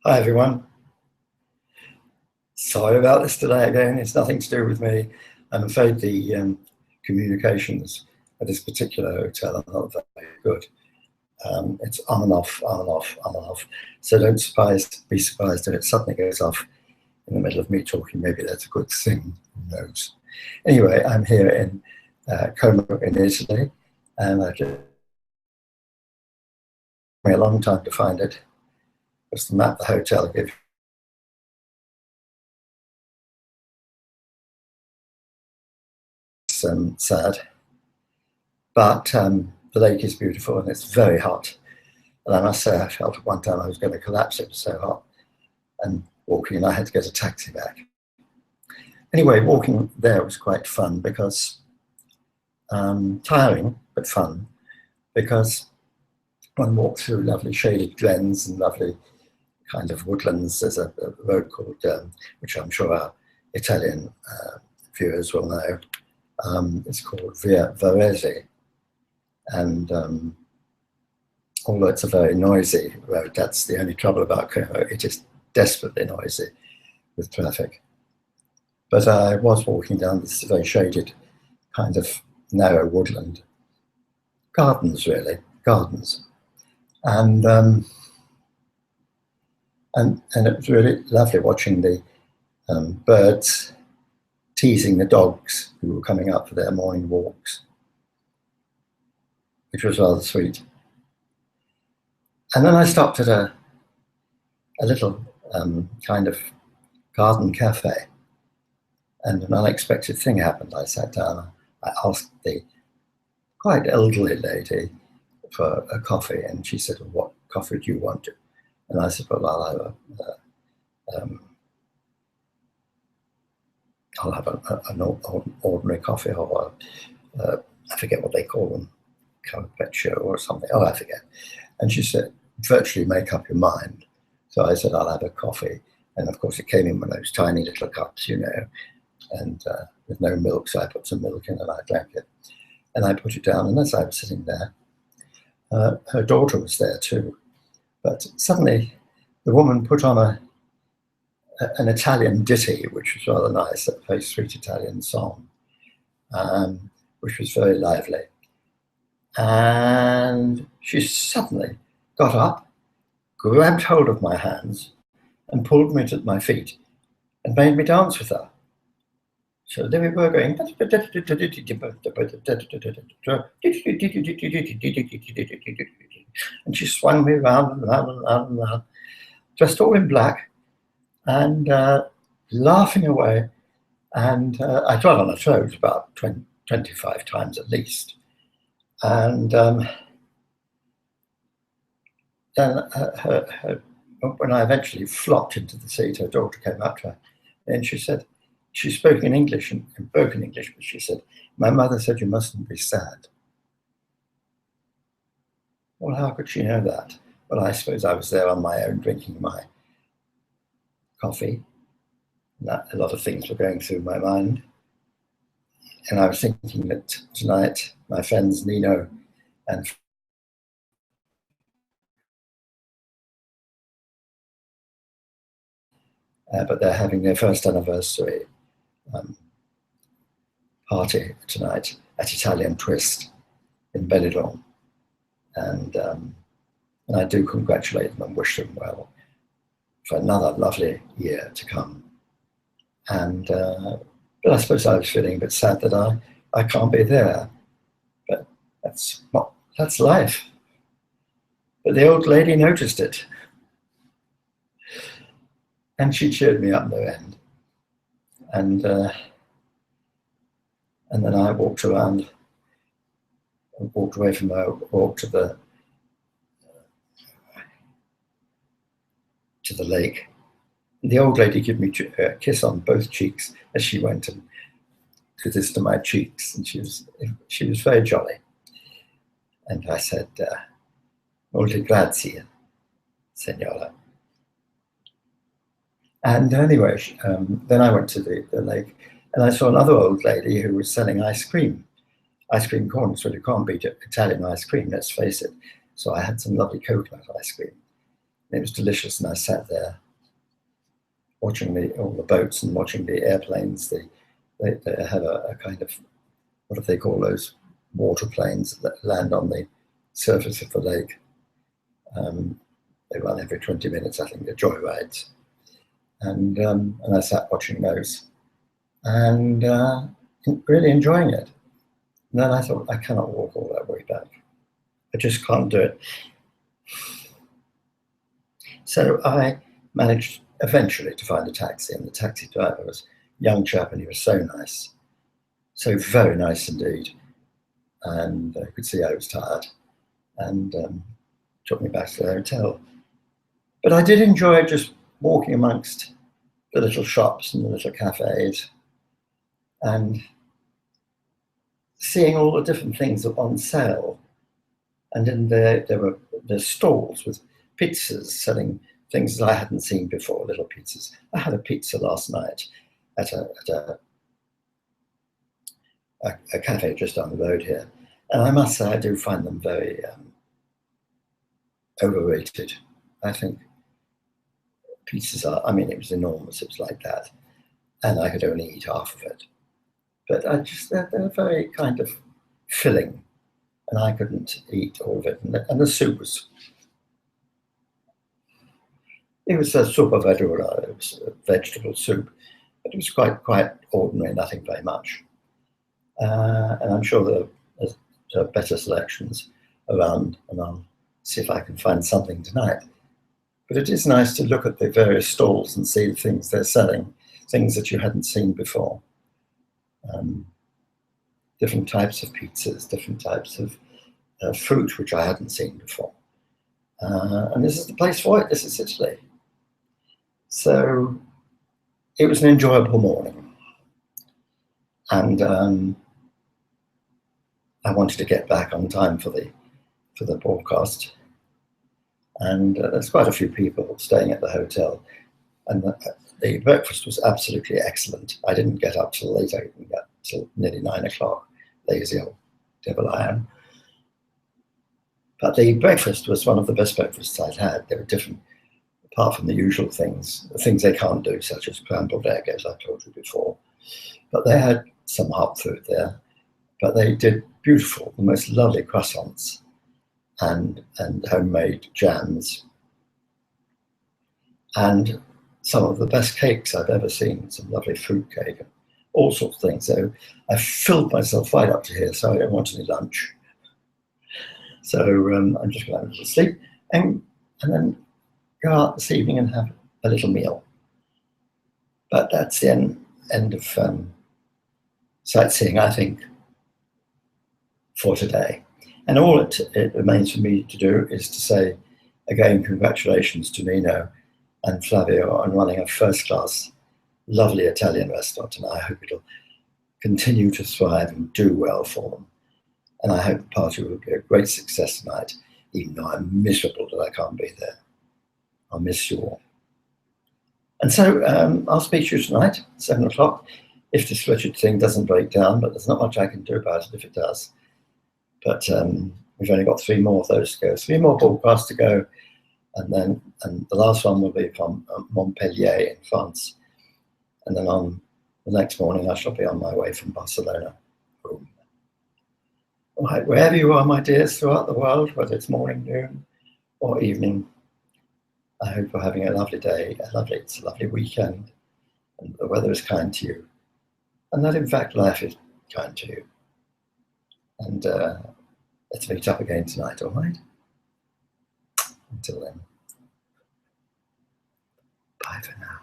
Hi everyone. Sorry about this delay again. It's nothing to do with me. I'm afraid the communications at this particular hotel are not very good. It's on and off, on and off, on and off. So don't be surprised if it suddenly goes off in the middle of me talking. Maybe that's a good thing. Who knows? Anyway, I'm here in Como in Italy, and it took me a long time to find it. Because the map the hotel gives sad, but the lake is beautiful and it's very hot. And I must say, I felt at one time I was going to collapse. It was so hot. And walking, I had to get a taxi back. Anyway, walking there was quite fun because tiring, but fun, because one walked through lovely shaded glens and lovely kind of woodlands. There's a road called, which I'm sure our Italian viewers will know. It's called Via Varese, and although it's a very noisy road, that's the only trouble about Como. It is desperately noisy with traffic. But I was walking down this very shaded kind of narrow woodland, gardens really, gardens, and it was really lovely watching the birds teasing the dogs who were coming up for their morning walks, which was rather sweet. And then I stopped at a little kind of garden cafe, and an unexpected thing happened. I sat down, I asked the quite elderly lady for a coffee, and she said, well, what coffee do you want? And I said, well, I'll have an ordinary coffee, or I forget what they call them, cappuccino or something. Oh, I forget. And she said, virtually make up your mind. So I said, I'll have a coffee. And of course, it came in one of those tiny little cups, you know, and with no milk. So I put some milk in and I drank it. And I put it down. And as I was sitting there, her daughter was there too. But suddenly, the woman put on an Italian ditty, which was rather nice, a very sweet Italian song, which was very lively. And she suddenly got up, grabbed hold of my hands, and pulled me to my feet, and made me dance with her. So there we were going, and she swung me round and round and round and round, dressed all in black, and laughing away. And I got on her throat about 25 times at least. And then when I eventually flopped into the seat, her daughter came up to her, and she said, she spoke in English, in broken English, but she said, my mother said you mustn't be sad. Well, how could she know that? Well, I suppose I was there on my own, drinking my coffee. A lot of things were going through my mind. And I was thinking that tonight, my friends Nino and but they're having their first anniversary party tonight at Italian Twist in Benidorm. And I do congratulate them and wish them well for another lovely year to come. And but I suppose I was feeling a bit sad that I can't be there. But that's life. But the old lady noticed it, and she cheered me up no end. And then I walked around, walked away from her, walked to the lake. The old lady gave me a kiss on both cheeks as she went and did this to my cheeks, and she was very jolly. And I said, "Molte grazie, signora." And anyway, then I went to the lake, and I saw another old lady who was selling ice cream corners. Well, you can't beat Italian ice cream, let's face it. So I had some lovely coconut ice cream. It was delicious, and I sat there watching all the boats and watching the airplanes. They have a kind of, what do they call those water planes that land on the surface of the lake? They run every 20 minutes, I think. They're joyrides. And I sat watching those and really enjoying it. And then I thought, I cannot walk all that way back. I just can't do it. So I managed eventually to find a taxi, and the taxi driver was a young chap, and he was so nice. So very nice indeed. And I could see I was tired, and took me back to the hotel. But I did enjoy just walking amongst the little shops and the little cafes and seeing all the different things that were on sale. And then there were stalls with pizzas selling things that I hadn't seen before, little pizzas. I had a pizza last night at a cafe just down the road here. And I must say, I do find them very overrated. I think pizzas are, I mean, it was enormous, it was like that. And I could only eat half of it. But they're very kind of filling, and I couldn't eat all of it. And the soup was, it was a soup verdura, it was a vegetable soup, but it was quite ordinary, nothing very much. And I'm sure there are better selections around, and I'll see if I can find something tonight. But it is nice to look at the various stalls and see the things they're selling, things that you hadn't seen before. Different types of pizzas, different types of fruit, which I hadn't seen before. And this is the place for it. This is Italy. So it was an enjoyable morning. And I wanted to get back on time for the broadcast. And there's quite a few people staying at the hotel. And the breakfast was absolutely excellent. I didn't get up till late. I didn't get till nearly 9 o'clock. Lazy old devil I am. But the breakfast was one of the best breakfasts I'd had. They were different, apart from the usual things, the things they can't do, such as scrambled egg, as I told you before. But they had some hot food there. But they did beautiful, the most lovely croissants and homemade jams. And some of the best cakes I've ever seen, some lovely fruit cake, all sorts of things. So I filled myself right up to here, so I don't want any lunch. So I'm just going to have a little sleep and then go out this evening and have a little meal. But that's the end of sightseeing, I think, for today. And all it remains for me to do is to say, again, congratulations to Nino and Flavio on running a first-class, lovely Italian restaurant, and I hope it'll continue to thrive and do well for them. And I hope the party will be a great success tonight, even though I'm miserable that I can't be there. I'll miss you all. And so I'll speak to you tonight, 7 o'clock, if this wretched thing doesn't break down, but there's not much I can do about it if it does. But we've only got 3 more of those to go, 3 more broadcasts to go. And the last one will be from Montpellier in France. And then on the next morning, I shall be on my way from Barcelona home. All right, wherever you are, my dears, throughout the world, whether it's morning, noon, or evening, I hope you're having a lovely day, it's a lovely weekend, and the weather is kind to you, and that in fact life is kind to you. And let's meet up again tonight, all right? Until then, bye for now.